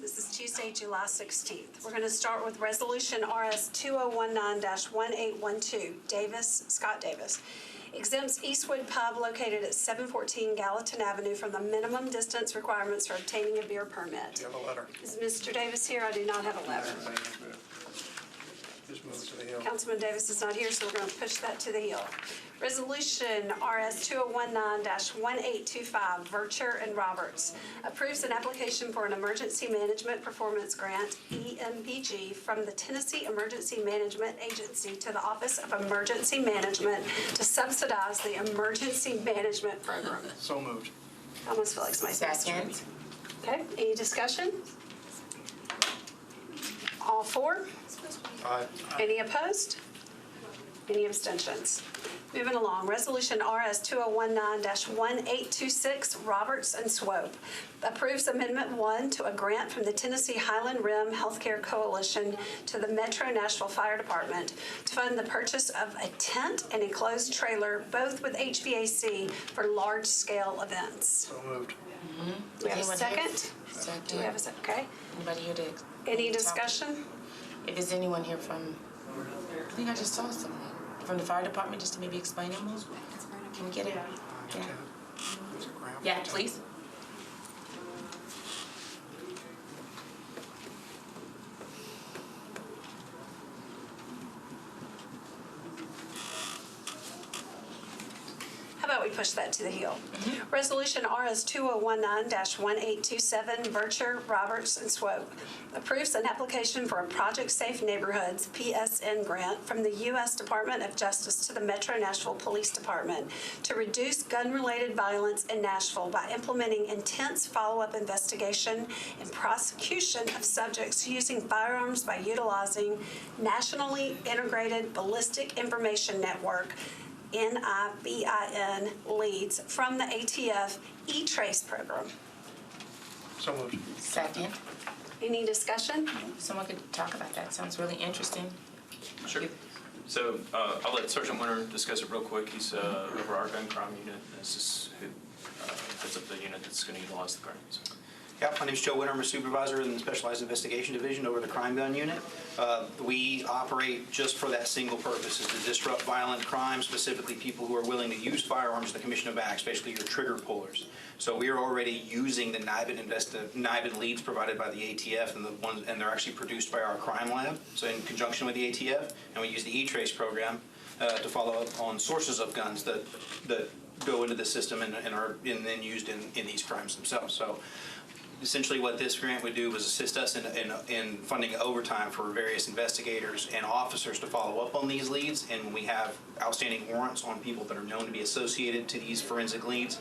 This is Tuesday, July 16th. We're going to start with Resolution RS 2019-1812. Scott Davis, exempts Eastwood Pub located at 714 Gallatin Avenue from the minimum distance requirements for obtaining a beer permit. Do you have a letter? Is Mr. Davis here? I do not have a letter. Just move it to the hill. Councilman Davis is not here, so we're going to push that to the hill. Resolution RS 2019-1825, Vercher and Roberts, approves an application for an Emergency Management Performance Grant, EMPG, from the Tennessee Emergency Management Agency to the Office of Emergency Management to subsidize the Emergency Management Program. So moved. I almost feel like somebody's Second. Okay, any discussion? All for? Aye. Any opposed? Any abstentions? Moving along, Resolution RS 2019-1826, Roberts and Swope, approves Amendment 1 to a grant from the Tennessee Highland Rim Healthcare Coalition to the Metro Nashville Fire Department to fund the purchase of a tent and enclosed trailer, both with HVAC, for large-scale events. So moved. Do we have a second? Second. Do we have a second? Okay. Anybody here to? Any discussion? If there's anyone here from, I think I just saw someone from the fire department, just to maybe explain it. Can we get it? Yeah. Yeah, please. How about we push that to the hill? Resolution RS 2019-1827, Vercher, Roberts, and Swope, approves an application for a Project Safe Neighborhoods PSN grant from the U.S. Department of Justice to the Metro Nashville Police Department to reduce gun-related violence in Nashville by implementing intense follow-up investigation and prosecution of subjects using firearms by utilizing Nationally Integrated Ballistic Information Network, NIBIN, leads from the ATF E-Trace program. So moved. Second. Any discussion? Someone could talk about that. Sounds really interesting. Sure. So I'll let Sergeant Winter discuss it real quick. He's over our gun crime unit. This is who heads up the unit that's going to utilize the grant. So. Yeah, my name is Joe Winter. I'm a supervisor in the Specialized Investigation Division over the Crime Gun Unit. We operate just for that single purpose, is to disrupt violent crime, specifically people who are willing to use firearms in the commission of acts, basically your trigger pullers. So we are already using the NIBIN leads provided by the ATF, and they're actually produced by our crime lab, so in conjunction with the ATF, and we use the E-Trace program to follow up on sources of guns that go into the system and are then used in these crimes themselves. So essentially what this grant would do was assist us in funding overtime for various investigators and officers to follow up on these leads, and when we have outstanding warrants on people that are known to be associated to these forensic leads,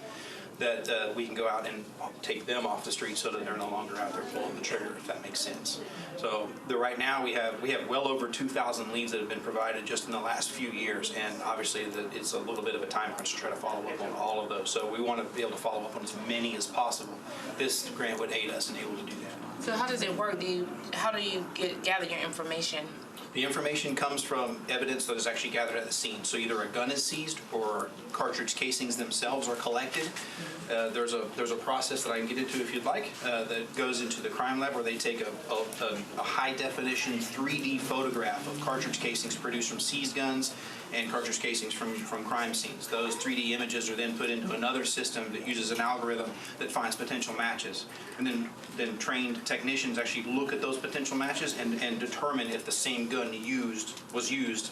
that we can go out and take them off the street so that they're no longer out there pulling the trigger, if that makes sense. So right now we have well over 2,000 leads that have been provided just in the last few years, and obviously it's a little bit of a time crunch to try to follow up on all of those. So we want to be able to follow up on as many as possible. This grant would aid us in able to do that. So how does it work? How do you gather your information? The information comes from evidence that is actually gathered at the scene. So either a gun is seized or cartridge casings themselves are collected. There's a process that I can get into if you'd like that goes into the crime lab where they take a high definition 3D photograph of cartridge casings produced from seized guns and cartridge casings from crime scenes. Those 3D images are then put into another system that uses an algorithm that finds potential matches. And then trained technicians actually look at those potential matches and determine if the same gun was used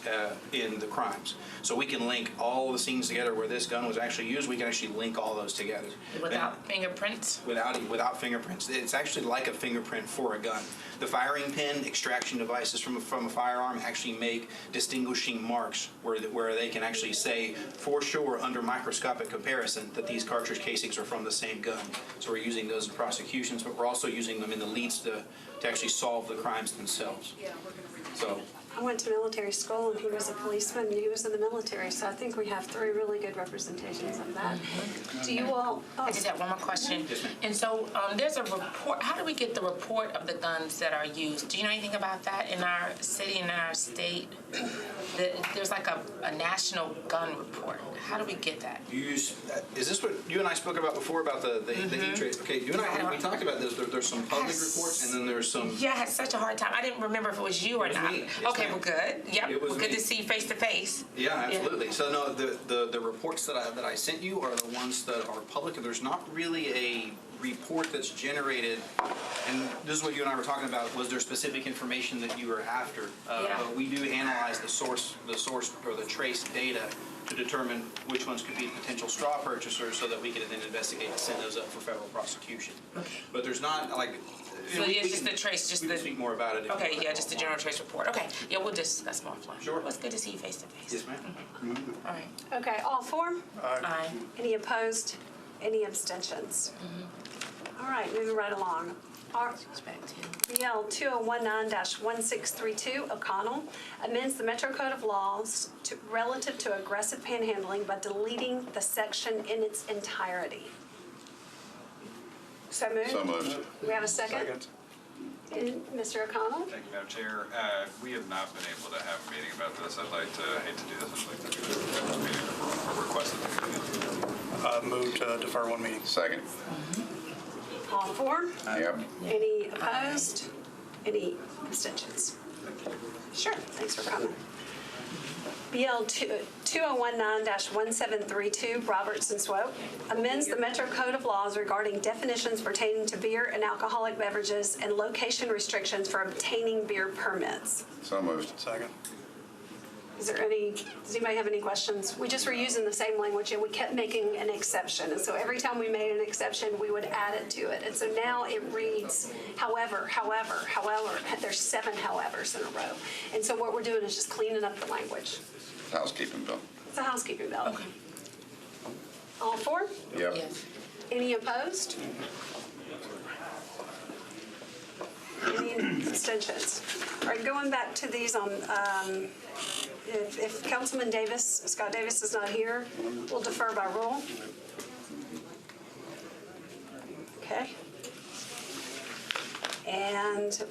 in the crimes. So we can link all the scenes together where this gun was actually used. We can actually link all those together. Without fingerprints? Without fingerprints. It's actually like a fingerprint for a gun. The firing pin extraction devices from a firearm actually make distinguishing marks where they can actually say for sure under microscopic comparison that these cartridge casings are from the same gun. So we're using those in prosecutions, but we're also using them in the leads to actually solve the crimes themselves. So I went to military school and he was a policeman and he was in the military, so I think we have 3 really good representations of that. Do you all? Oh, I just have one more question. And so there's a report. How do we get the report of the guns that are used? Do you know anything about that in our city and in our state? There's like a national gun report. How do we get that? Is this what you and I spoke about before about the E-Trace? Okay, you and I, we talked about this. There's some public reports and then there's some. Yeah, I had such a hard time. I didn't remember if it was you or It was not. me. Yes, Okay, ma'am. well, good. Yep, It was well, good me. to see you face to face. Yeah, absolutely. So no, the reports that I sent you are the ones that are public, and there's not really a report that's generated. And this is what you and I were talking about. Was there specific information that you were after? Yeah. But we do analyze the source or the trace data to determine which ones could be potential straw purchasers, so that we can then investigate and send those up for federal prosecution. But there's not like. So it's just the trace, just we can the. speak more about it. if Okay, you yeah, want. just the general trace report. Okay, yeah, we'll discuss more offline. Sure. Well, it's good to see you face to face. Yes, ma'am. All right. Okay, all 4? Aye. Any opposed? Any abstentions? All right, moving right along. BL 2019-1632, O'Connell, amends the Metro Code of Laws relative to aggressive panhandling by deleting the section in its entirety. So moved? So moved. We have a second? Second. And Mr. O'Connell? Thank you, Madam Chair. We have not been able to have a meeting about this. I'd like to, hate to do this, I'd like to do a meeting or request it. Move to defer 1 meeting. Second. All 4? Yep. Any opposed? Any abstentions? Sure, thanks for coming. BL 2019-1732, Roberts and Swope, amends the Metro Code of Laws regarding definitions pertaining to beer and alcoholic beverages and location restrictions for obtaining beer permits. So moved. Second. Does anybody have any questions? We just were using the same language and we kept making an exception. And so every time we made an exception, we would add it to it. And so now it reads, however, there's 7 howevers in a row. And so what we're doing is just cleaning up the language. Housekeeping bill. It's a housekeeping bill. Okay. All 4? Yep. Yes. Any opposed? Any abstentions? All right, going back to these on, if Councilman Davis, Scott Davis is not here, we'll defer by rule. Okay. And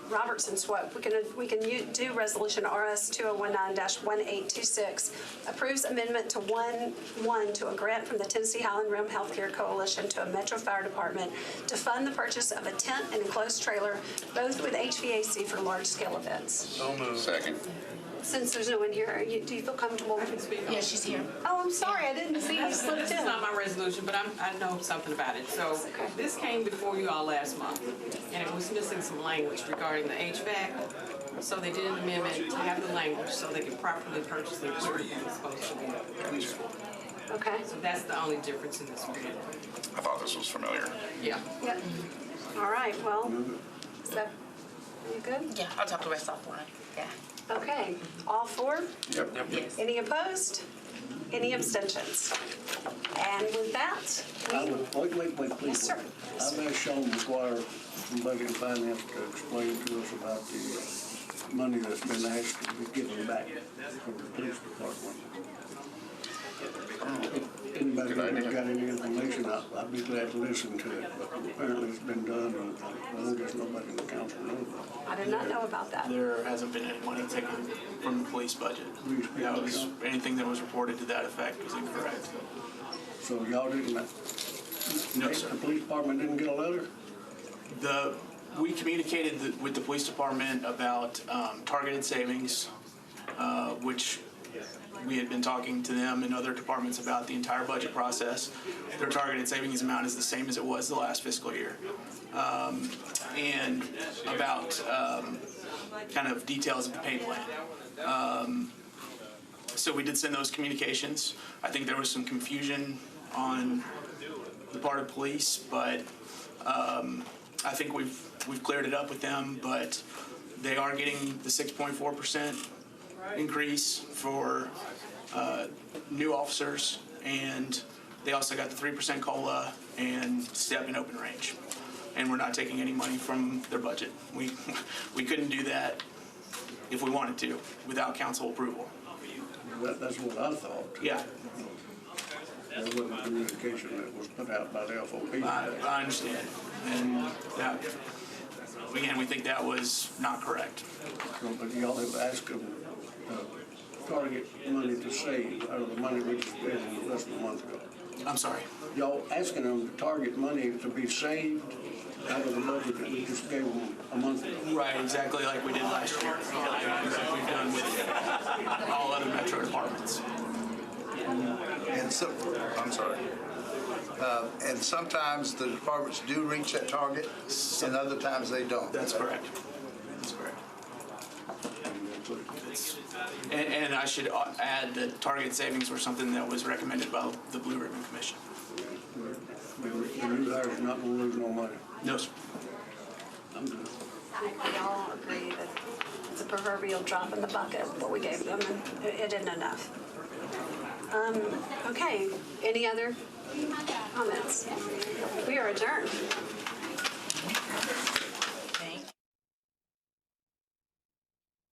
Robertson Swope, we can do resolution RS 2019-1826, approves amendment to 1 to a grant from the Tennessee Highland Rim Healthcare Coalition to a Metro Fire Department to fund the purchase of a tent and enclosed trailer, both with HVAC for large-scale events. So moved. Second. Since there's no one here, do you feel comfortable? Yeah, she's here. Oh, I'm sorry, I didn't see you slipped This is in. not my resolution, but I know something about it. So Okay. this came before you all last month, and it was missing some language regarding the HVAC. So they did an amendment to have the language so they can properly purchase the equipment it's supposed to be. Okay, So that's the only difference in this agreement. I thought this was familiar. Yeah. yep. All right, well, is that, you good? Yeah, I'll talk to the rest offline. Yeah. Okay, all 4? Yep. Yes. Any opposed? Any abstentions? And with that, Wait, Yes, please. sir. I've asked Sean McGuire from Budget and Finance to explain to us about the money that's been asked to be given back from the police department. If anybody Good idea. got any information, I'd be glad to listen to it, but apparently it's been done, and I guess nobody in the council knows about it. I did not know about that. There hasn't been any money taken from the police budget. That was, anything that was reported to that effect was incorrect. So y'all didn't, No, sir. the police department didn't get a letter? We communicated with the police department about targeted savings, which we had been talking to them and other departments about the entire budget process. Their targeted savings amount is the same as it was the last fiscal year. And about kind of details of the pay plan. So we did send those communications. I think there was some confusion on the part of police, but I think we've cleared it up with them, but they are getting the 6.4% increase for new officers, and they also got the 3% COLA and step in open range. And we're not taking any money from their budget. We couldn't do that if we wanted to, without council approval. That's what I thought. Yeah, There wasn't communication that was put out by the FOP. I understand. And that, again, we think that was not correct. But y'all have asked them target money to save out of the money we just gave them less than a month ago. I'm sorry. Y'all asking them to target money to be saved out of the budget that we just gave them a month ago. Right, exactly like we did last year. Like we've done with all other metro departments. And so, I'm sorry. And sometimes the departments do reach that target, and other times they don't. That's correct. That's correct. And I should add that target savings were something that was recommended by the Blue Ribbon Commission. The new hire's not gonna lose no money. No, sir. I'm good. We all agree that it's a proverbial drop in the bucket, what we gave them, and it isn't enough. Okay, any other comments? We are adjourned.